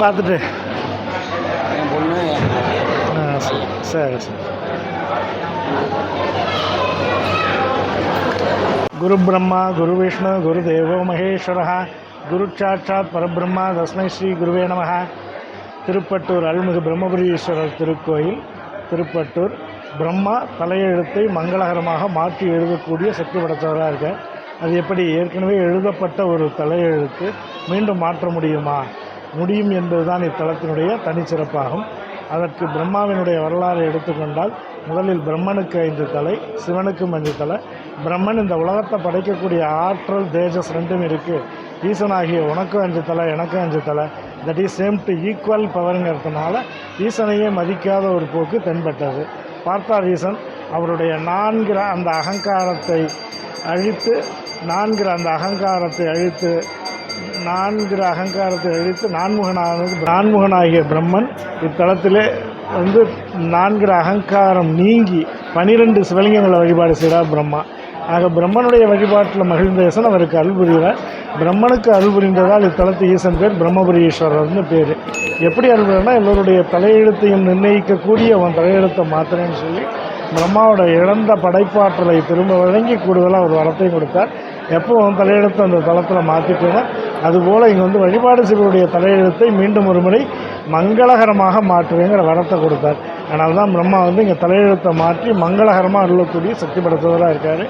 பார்த்துட்டு என் பொண்ணு சரி சரி. குரு பிரம்மா குரு விஷ்ணு குரு தேவோ மகேஸ்வரா குரு சாட்சாத் பரபிரம்மா தஸ்மை ஸ்ரீ குருவே நமः. திருப்பட்டூர் அருள்மிகு பிரம்மபுரீஸ்வரர் திருக்கோயில். திருப்பட்டூர் பிரம்மா தலையெழுத்தை மங்களகரமாக மாற்றி எழுதக்கூடிய சக்தி படைத்தவராக இருக்க. அது எப்படி ஏற்கனவே எழுதப்பட்ட ஒரு தலையெழுத்து மீண்டும் மாற்ற முடியுமா? முடியும் என்பதுதான் இத்தலத்தினுடைய தனிச்சிறப்பாகும். அதற்கு பிரம்மாவினுடைய வரலாறு எடுத்துக்கொண்டால் முதலில் பிரம்மனுக்கு 5 தலை, சிவனுக்கும் 5 தலை. பிரம்மன் இந்த உலகத்தை படைக்கக்கூடிய ஆற்றல் தேஜஸ் ரெண்டும் இருக்குது. ஈசனாகிய உனக்கும் 5 தலை, எனக்கும் 5 தலை, that is same to equal பவருங்கிறதுனால ஈசனையே மதிக்காத ஒரு போக்கு தென்பட்டது. பார்த்தார் ஈசன் அவருடைய 4 அந்த அகங்காரத்தை அழித்து 4 அந்த அகங்காரத்தை அழித்து 4 அகங்காரத்தை அழித்து நான்முகனாகிய பிரம்மன் இத்தலத்திலே 4 அகங்காரம் நீங்கி 12 சிவலிங்கங்களை வழிபாடு செய்கிறார் பிரம்மா. ஆக பிரம்மனுடைய வழிபாட்டில் மகிழ்ந்த ஈசன் அவருக்கு அருள் புரிகிறார். பிரம்மனுக்கு அருள் புரிந்ததால் இத்தலத்து ஈசன் பேர் பிரம்மபுரீஸ்வரர்னு பேர். எப்படி அருள் புரினா எல்லோருடைய தலையெழுத்தையும் நிர்ணயிக்கக்கூடிய அவன் தலையெழுத்தை மாத்திரன்னு சொல்லி பிரம்மாவோட இழந்த படைப்பாற்றலை திரும்ப வழங்கி கூடுதலாக ஒரு வரத்தை கொடுத்தார். எப்போ அவன் தலையெழுத்தை அந்த தளத்தில் மாற்றிட்டோமோ அதுபோல் இங்கே வழிபாடு செய்வருடைய தலையெழுத்தை மீண்டும் ஒரு முறை மங்களகரமாக மாற்றுவேங்கிற வரத்தை கொடுத்தார். அதனால தான் பிரம்மா இங்கே தலையெழுத்தை மாற்றி மங்களகரமாக அருளக்கூடிய சக்தி படைத்தவராக இருக்கார்.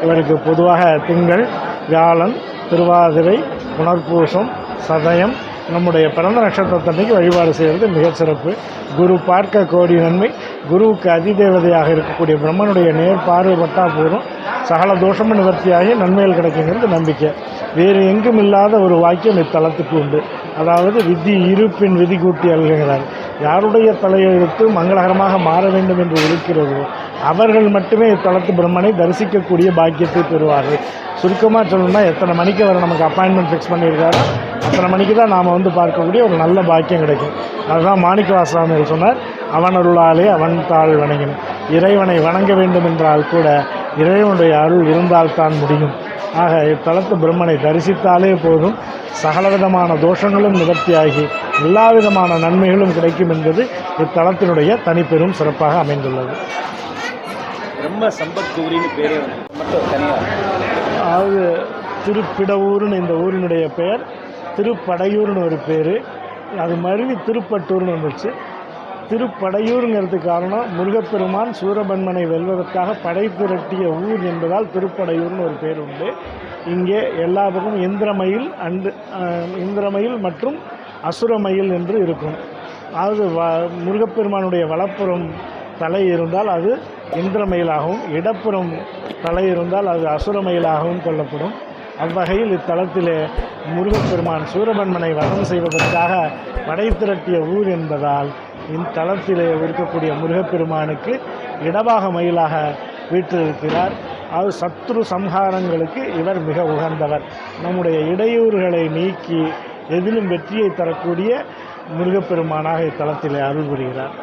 இவருக்கு பொதுவாக திங்கள், வியாழன், திருவாதிரை, புனர்பூசம், சதயம் நம்முடைய பிறந்த நட்சத்திரத்தன்னைக்கு வழிபாடு செய்கிறது மிகச்சிறப்பு. குரு பார்க்க கோடி நன்மை. குருவுக்கு அதிதேவதையாக இருக்கக்கூடிய பிரம்மனுடைய நேர் பார்வைப்பட்டா போதும் சகல தோஷமும் நிவர்த்தியாகி நன்மைகள் கிடைக்குங்கிறது நம்பிக்கை. வேறு எங்கும் இல்லாத ஒரு வாக்கியம் இத்தலத்துக்கு உண்டு. அதாவது விதி இருப்பின் விதி கூட்டி அல்கிறார். யாருடைய தலையெழுத்து மங்களகரமாக மாற வேண்டும் என்று இருக்கிறதோ அவர்கள் மட்டுமே இத்தலத்து பிரம்மனை தரிசிக்கக்கூடிய பாக்கியத்தை பெறுவார்கள். சுருக்கமாக சொல்லணும்னா எத்தனை மணிக்கு வர நமக்கு அப்பாயின்மெண்ட் ஃபிக்ஸ் பண்ணியிருக்காரோ அத்தனை மணிக்கு தான் நாம் பார்க்கக்கூடிய ஒரு நல்ல பாக்கியம் கிடைக்கும். அதுதான் மாணிக்கவாசகர் சொன்னார், அவன் அருளாலே அவன் தாழ் வணங்கினும். இறைவனை வணங்க வேண்டும் என்றால் கூட இறைவனுடைய அருள் இருந்தால்தான் முடியும். ஆக இத்தலத்து பிரம்மனை தரிசித்தாலே போதும் சகலவிதமான தோஷங்களும் நிவர்த்தியாகி எல்லா விதமான நன்மைகளும் கிடைக்கும் என்பது இத்தலத்தினுடைய தனிப்பெரும் சிறப்பாக அமைந்துள்ளது. பிரம்ம சம்பத்கூரின்னு பேரே மட்டும் தனியாக. அதாவது திருப்பிடவூர்னு இந்த ஊரினுடைய பெயர், திருப்படையூர்னு ஒரு பேர். அது மருவி திருப்பட்டூர்னு வந்துச்சு. திருப்படையூருங்கிறதுக்கு காரணம் முருகப்பெருமான் சூரபன்மனை வெல்வதற்காக படை திரட்டிய ஊர் என்பதால் திருப்படையூர்னு ஒரு பேர் உண்டு. இங்கே எல்லா பக்கமும் இந்திரமயில் மற்றும் அசுரமயில் என்று இருக்கும். அதாவது முருகப்பெருமானுடைய வலப்புறம் தலை இருந்தால் அது இந்திரமயிலாகவும் இடப்புறம் தலை இருந்தால் அது அசுரமயிலாகவும் கொள்ளப்படும். அவ்வகையில் இத்தலத்திலே முருகப்பெருமான் சூரபன்மனை வதம் செய்வதற்காக படை திரட்டிய ஊர் என்பதால் இத்தலத்திலே இருக்கக்கூடிய முருகப்பெருமானுக்கு இடபாக மயிலாக வீற்றிருக்கிறார். அது சத்ரு சம்ஹாரங்களுக்கு இவர் மிக உகந்தவர். நம்முடைய இடையூறுகளை நீக்கி எதிலும் வெற்றியை தரக்கூடிய முருகப்பெருமானாக இத்தலத்திலே அருள் புரிகிறார்.